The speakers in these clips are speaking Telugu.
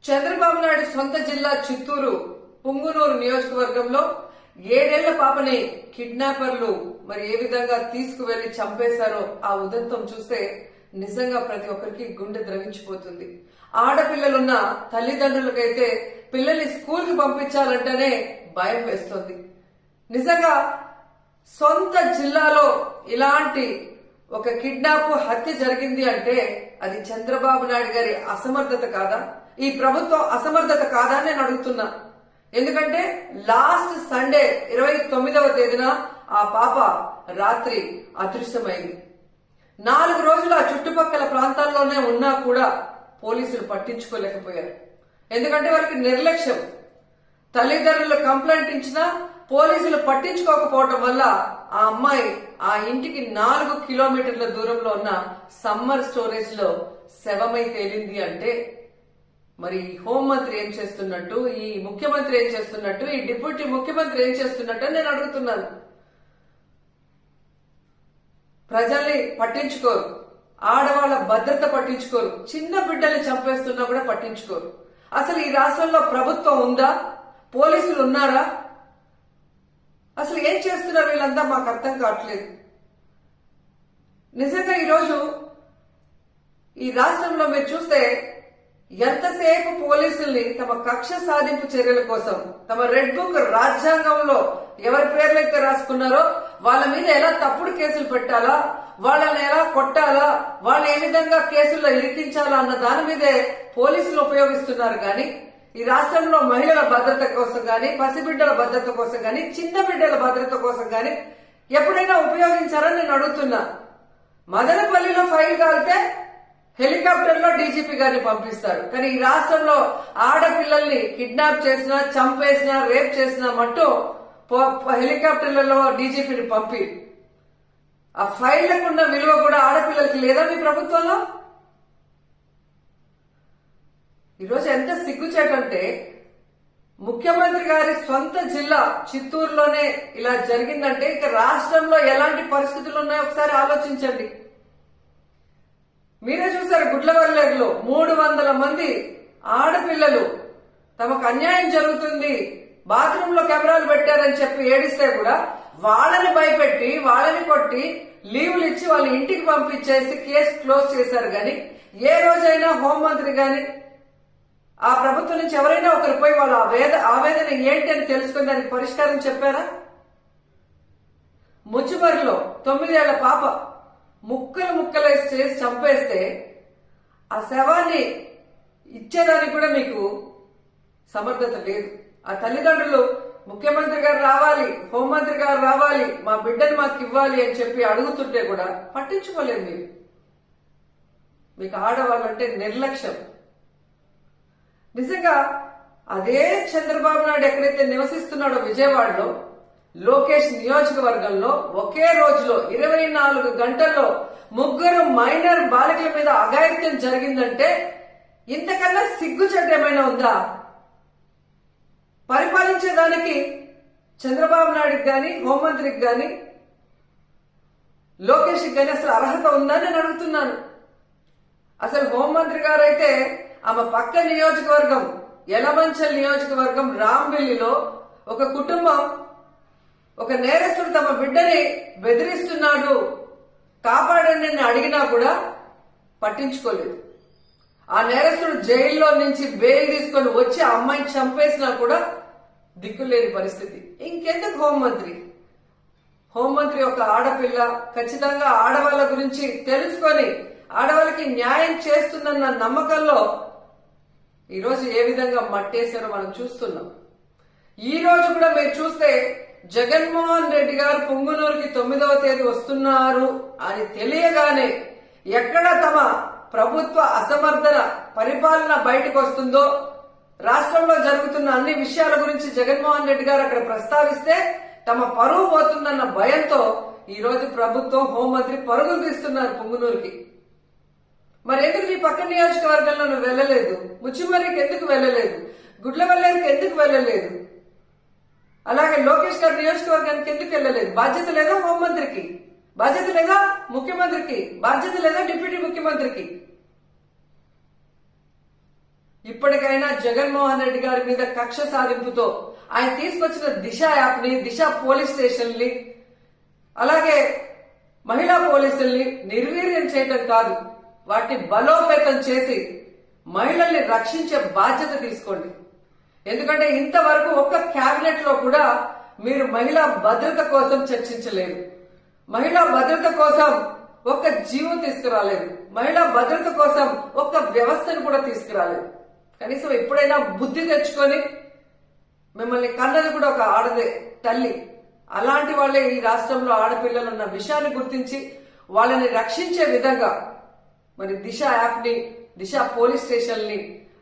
చంద్రబాబు నాయుడు సొంత జిల్లా చిత్తూరు పుంగునూరు నియోజకవర్గంలో 7 ఏళ్ల పాపని కిడ్నాపర్లు మరి ఏ విధంగా తీసుకువెళ్లి చంపేశారో ఆ ఉదంతం చూస్తే నిజంగా ప్రతి ఒక్కరికి గుండె ద్రవించిపోతుంది. ఆడపిల్లలున్న తల్లిదండ్రులకైతే పిల్లల్ని స్కూల్ కి పంపించాలంటేనే భయం వేస్తుంది. నిజంగా సొంత జిల్లాలో ఇలాంటి ఒక కిడ్నాప్ హత్య జరిగింది అంటే అది చంద్రబాబు నాయుడు గారి అసమర్థత కాదా, ఈ ప్రభుత్వం అసమర్థత కాదా అని నేను అడుగుతున్నా. ఎందుకంటే లాస్ట్ సండే 29వ తేదీన ఆ పాప రాత్రి అదృశ్యమైంది. 4 రోజులు ఆ చుట్టుపక్కల ప్రాంతాల్లోనే ఉన్నా కూడా పోలీసులు పట్టించుకోలేకపోయారు. ఎందుకంటే వాళ్ళకి నిర్లక్ష్యం. తల్లిదండ్రులు కంప్లైంట్ ఇచ్చినా పోలీసులు పట్టించుకోకపోవటం వల్ల ఆ అమ్మాయి ఆ ఇంటికి 4 కిలోమీటర్ల దూరంలో ఉన్న సమ్మర్ స్టోరేజ్ లో శవమై తేలింది అంటే మరి హోంమంత్రి ఏం చేస్తున్నట్టు, ఈ ముఖ్యమంత్రి ఏం చేస్తున్నట్టు, ఈ డిప్యూటీ ముఖ్యమంత్రి ఏం చేస్తున్నట్టు నేను అడుగుతున్నాను. ప్రజల్ని పట్టించుకోరు, ఆడవాళ్ల భద్రత పట్టించుకోరు, చిన్న బిడ్డల్ని చంపేస్తున్నా కూడా పట్టించుకోరు. అసలు ఈ రాష్ట్రంలో ప్రభుత్వం ఉందా? పోలీసులు ఉన్నారా? అసలు ఏం చేస్తున్నారు వీళ్ళంతా మాకు అర్థం కావట్లేదు. నిజంగా ఈరోజు ఈ రాష్ట్రంలో మీరు చూస్తే ఎంతసేపు పోలీసుల్ని తమ కక్ష సాధింపు చర్యల కోసం, తమ రెడ్ బుక్ రాజ్యాంగంలో ఎవరి పేర్లైతే రాసుకున్నారో వాళ్ళ మీద ఎలా తప్పుడు కేసులు పెట్టాలా, వాళ్ళని ఎలా కొట్టాలా, వాళ్ళని ఏ విధంగా కేసుల్లో ఇరికించాలా అన్న దాని మీదే పోలీసులు ఉపయోగిస్తున్నారు. కానీ ఈ రాష్ట్రంలో మహిళల భద్రత కోసం గాని, పసిబిడ్డల భద్రత కోసం గాని, చిన్న బిడ్డల భద్రత కోసం గాని ఎప్పుడైనా ఉపయోగించారని నేను అడుగుతున్నా. మదనపల్లిలో ఫైల్ కాలితే హెలికాప్టర్ లో డీజీపీ గారిని పంపిస్తారు. కానీ ఈ రాష్ట్రంలో ఆడపిల్లల్ని కిడ్నాప్ చేసినా, చంపేసినా, రేప్ చేసినా మట్టు హెలికాప్టర్లలో డీజీపీని పంపి ఆ ఫైళ్లకు ఉన్న విలువ కూడా ఆడపిల్లలకి లేదా మీ ప్రభుత్వంలో? ఈరోజు ఎంత సిగ్గుచేటంటే ముఖ్యమంత్రి గారి సొంత జిల్లా చిత్తూరులోనే ఇలా జరిగిందంటే ఇక రాష్ట్రంలో ఎలాంటి పరిస్థితులు ఉన్నాయో ఒకసారి ఆలోచించండి. మీరే చూశారు, గుడ్లవల్లేరులో 300 మంది ఆడపిల్లలు తమకు అన్యాయం జరుగుతుంది, బాత్రూమ్ లో కెమెరాలు పెట్టారని చెప్పి ఏడిస్తే కూడా వాళ్ళని భయపెట్టి, వాళ్ళని కొట్టి, లీవులు ఇచ్చి వాళ్ళ ఇంటికి పంపించేసి కేసు క్లోజ్ చేశారు. గాని ఏ రోజైనా హోంమంత్రి గాని ఆ ప్రభుత్వం నుంచి ఎవరైనా ఒకరు పోయి వాళ్ళ ఆవేదన ఏంటి అని తెలుసుకుని దానికి పరిష్కారం చెప్పారా? ముచ్చుమరిలో 9 ఏళ్ల పాప ముక్కలేసి చేసి చంపేస్తే ఆ శవాన్ని ఇచ్చేదానికి కూడా మీకు సమర్థత లేదు. ఆ తల్లిదండ్రులు ముఖ్యమంత్రి గారు రావాలి, హోంమంత్రి గారు రావాలి, మా బిడ్డను మాకు ఇవ్వాలి అని చెప్పి అడుగుతుంటే కూడా పట్టించుకోలేదు. మీరు మీకు ఆడవాళ్ళంటే నిర్లక్ష్యం. నిజంగా అదే చంద్రబాబు నాయుడు ఎక్కడైతే నివసిస్తున్నాడో విజయవాడలో లోకేష్ నియోజకవర్గంలో ఒకే రోజులో 24 గంటల్లో 3 మైనర్ బాలికల మీద అఘాయిత్యం జరిగిందంటే ఇంతకన్నా సిగ్గుచెట్టు ఏమైనా ఉందా? పరిపాలించేదానికి చంద్రబాబు నాయుడుకి గాని, హోంమంత్రికి గాని, లోకేష్కి గాని అసలు అర్హత ఉందా నేను అడుగుతున్నాను. అసలు హోంమంత్రి గారైతే ఆమె పక్క నియోజకవర్గం యలమంచల్ నియోజకవర్గం రాంబిల్లిలో ఒక కుటుంబం ఒక నేరస్తుడు తమ బిడ్డని బెదిరిస్తున్నాడు, కాపాడండి అని అడిగినా కూడా పట్టించుకోలేదు. ఆ నేరస్తుడు జైల్లో నుంచి బెయిల్ తీసుకొని వచ్చి ఆ అమ్మాయిని చంపేసినా కూడా దిక్కులేని పరిస్థితి. ఇంకెందుకు హోంమంత్రి? హోంమంత్రి ఒక ఆడపిల్ల, ఖచ్చితంగా ఆడవాళ్ళ గురించి తెలుసుకొని ఆడవాళ్ళకి న్యాయం చేస్తుందన్న నమ్మకంలో ఈరోజు ఏ విధంగా మట్టేశారో మనం చూస్తున్నాం. ఈ రోజు కూడా మీరు చూస్తే జగన్మోహన్ రెడ్డి గారు పుంగునూరుకి 9వ తేదీ వస్తున్నారు అని తెలియగానే ఎక్కడ తమ ప్రభుత్వ అసమర్థన పరిపాలన బయటకు వస్తుందో, రాష్ట్రంలో జరుగుతున్న అన్ని విషయాల గురించి జగన్మోహన్ రెడ్డి గారు అక్కడ ప్రస్తావిస్తే తమ పరువు పోతుందన్న భయంతో ఈ రోజు ప్రభుత్వం, హోంమంత్రి పరుగులు తీస్తున్నారు పుంగునూరుకి. మరి ఎందుకు నీ పక్క నియోజకవర్గంలో నువ్వు వెళ్ళలేదు? ముచ్చిమరికి ఎందుకు వెళ్ళలేదు? గుడ్లవల్లేరుకి ఎందుకు వెళ్ళలేదు? అలాగే లోకేష్ గారి నియోజకవర్గానికి ఎందుకు వెళ్ళలేదు? బాధ్యత లేదా హోంమంత్రికి? బాధ్యత లేదా ముఖ్యమంత్రికి? బాధ్యత లేదా డిప్యూటీ ముఖ్యమంత్రికి? ఇప్పటికైనా జగన్మోహన్ రెడ్డి గారి మీద కక్ష సాధింపుతో ఆయన తీసుకొచ్చిన దిశ యాప్ ని, దిశ పోలీస్ స్టేషన్ ని, అలాగే మహిళా పోలీసుల్ని నిర్వీర్యం చేయడం కాదు, వాటిని బలోపేతం చేసి మహిళల్ని రక్షించే బాధ్యత తీసుకోండి. ఎందుకంటే ఇంతవరకు ఒక్క కేబినెట్ లో కూడా మీరు మహిళా భద్రత కోసం చర్చించలేదు, మహిళా భద్రత కోసం ఒక్క జీవం తీసుకురాలేదు, మహిళా భద్రత కోసం ఒక్క వ్యవస్థను కూడా తీసుకురాలేదు. కనీసం ఎప్పుడైనా బుద్ధి తెచ్చుకొని, మిమ్మల్ని కన్నది కూడా ఒక ఆడదే తల్లి, అలాంటి వాళ్ళే ఈ రాష్ట్రంలో ఆడపిల్లలు ఉన్న విషయాన్ని గుర్తించి వాళ్ళని రక్షించే విధంగా మరి దిశ యాప్ ని, దిశ పోలీస్ స్టేషన్ ని,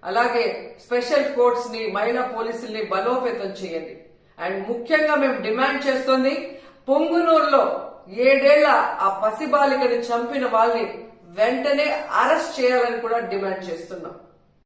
అలాగే స్పెషల్ కోర్ట్స్ ని, మహిళా పోలీసుల్ని బలోపేతం చేయండి. అండ్ ముఖ్యంగా మేము డిమాండ్ చేస్తుంది, పొంగునూరులో 7 ఏళ్ల ఆ పసిబాలికని చంపిన వాళ్ళని వెంటనే అరెస్ట్ చేయాలని కూడా డిమాండ్ చేస్తున్నాం.